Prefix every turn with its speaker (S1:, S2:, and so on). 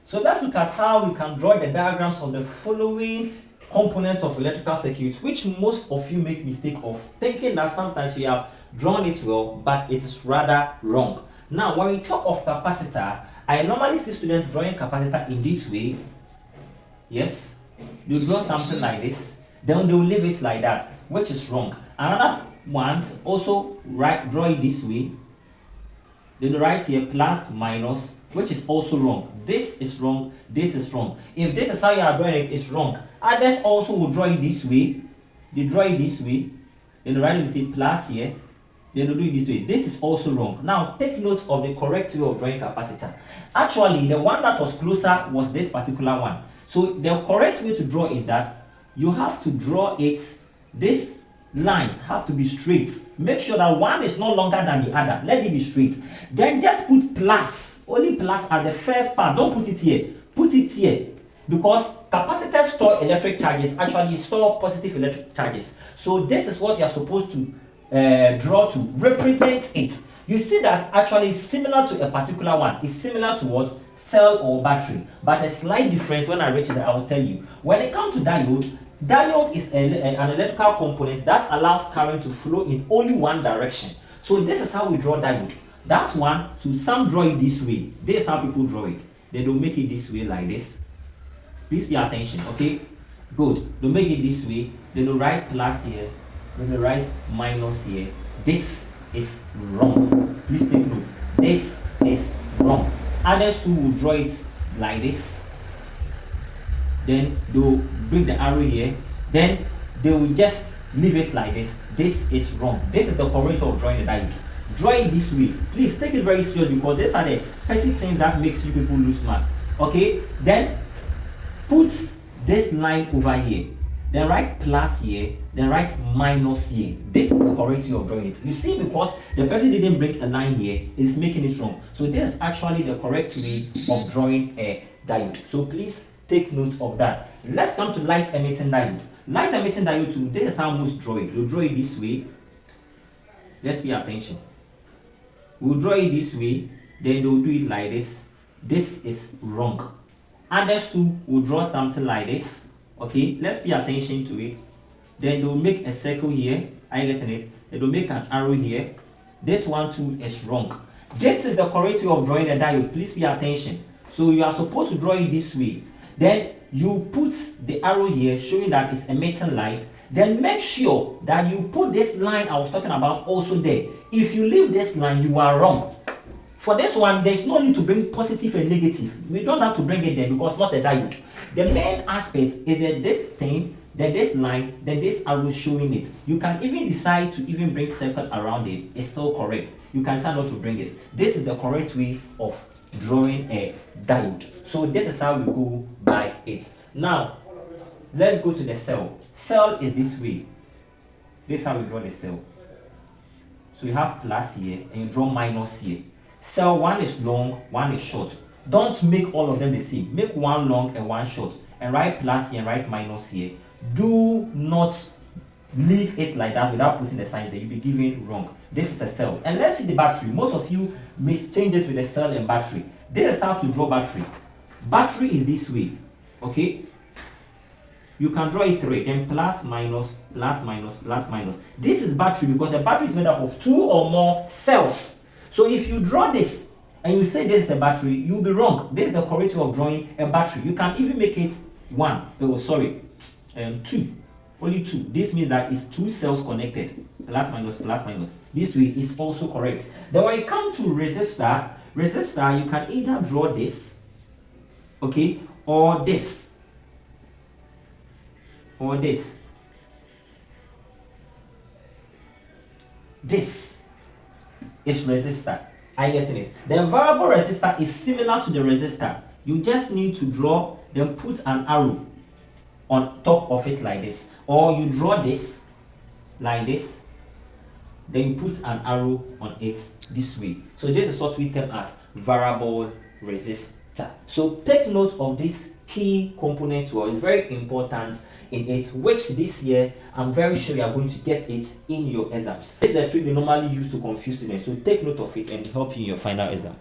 S1: So let's look at how we can draw the diagrams of the following components of electrical circuit, which most of you make mistake of thinking that sometimes you have drawn it well, but it is rather wrong. Now, when we talk of capacitor, I normally see students drawing capacitor in this way. Yes, you draw something like this, then they will leave it like that, which is wrong. Another ones also draw it this way. Then you write here plus minus, which is also wrong. This is wrong, this is wrong. If this is how you are drawing it, it's wrong. Others also will draw it this way. They draw it this way. Then you write it, say plus here. Then you do it this way. This is also wrong. Now take note of the correct way of drawing capacitor. Actually, the one that was closer was this particular one. So the correct way to draw is that you have to draw it, this lines have to be straight. Make sure that one is no longer than the other. Let it be straight. Then just put plus, only plus at the first part. Don't put it here. Put it here. Because capacitors store electric charges, actually store positive electric charges. So this is what you are supposed to draw to represent it. You see that actually is similar to a particular one. It's similar to what? Cell or battery. But a slight difference, when I reach it, I will tell you. When it comes to diode, diode is an electrical component that allows current to flow in only one direction. So this is how we draw diode. That one, so some draw it this way. This is how people draw it. They don't make it this way like this. Please pay attention, okay? Good. They'll make it this way. Then they'll write plus here. Then they'll write minus here. This is wrong. Please take note. This is wrong. Others too will draw it like this. Then they'll bring the arrow here. Then they will just leave it like this. This is wrong. This is the correct way of drawing the diode. Draw it this way. Please take it very seriously because these are the petty things that makes you people lose mark. Okay? Then put this line over here. Then write plus here. Then write minus here. This is the correct way of drawing it. You see, because the person didn't break a line here, it's making it wrong. So this is actually the correct way of drawing a diode. So please take note of that. Let's come to light emitting diode. Light emitting diode too, this is how most draw it. We'll draw it this way. Let's pay attention. We'll draw it this way. Then they'll do it like this. This is wrong. Others too will draw something like this. Okay, let's pay attention to it. Then they'll make a circle here. Are you getting it? Then they'll make an arrow here. This one too is wrong. This is the correct way of drawing a diode. Please pay attention. So you are supposed to draw it this way. Then you put the arrow here showing that it's emitting light. Then make sure that you put this line I was talking about also there. If you leave this line, you are wrong. For this one, there's no need to bring positive and negative. We don't have to bring it there because it's not a diode. The main aspect is that this thing, then this line, then this arrow showing it. You can even decide to even bring circle around it. It's still correct. You can decide not to bring it. This is the correct way of drawing a diode. So this is how we go by it. Now, let's go to the cell. Cell is this way. This is how we draw the cell. So you have plus here and you draw minus here. Cell, one is long, one is short. Don't make all of them the same. Make one long and one short. And write plus here and write minus here. Do not leave it like that without putting the signs there. You'll be given wrong. This is a cell. And let's see the battery. Most of you mischange it with the cell and battery. This is how to draw battery. Battery is this way. Okay? You can draw it three. Then plus, minus, plus, minus, plus, minus. This is battery because a battery is made up of two or more cells. So if you draw this and you say this is a battery, you'll be wrong. This is the correct way of drawing a battery. You can even make it two. Only two. This means that it's two cells connected. Plus, minus, plus, minus. This way is also correct. Then when you come to resistor, you can either draw this, okay, or this. Or this. This is resistor. Are you getting it? The variable resistor is similar to the resistor. You just need to draw, then put an arrow on top of it like this. Or you draw this like this, then you put an arrow on it this way. So this is what we term as variable resistor. So take note of this key component word. It's very important in it, which this year I'm very sure you are going to get it in your exams. This is the trick they normally use to confuse students. So take note of it and help you in your final exam.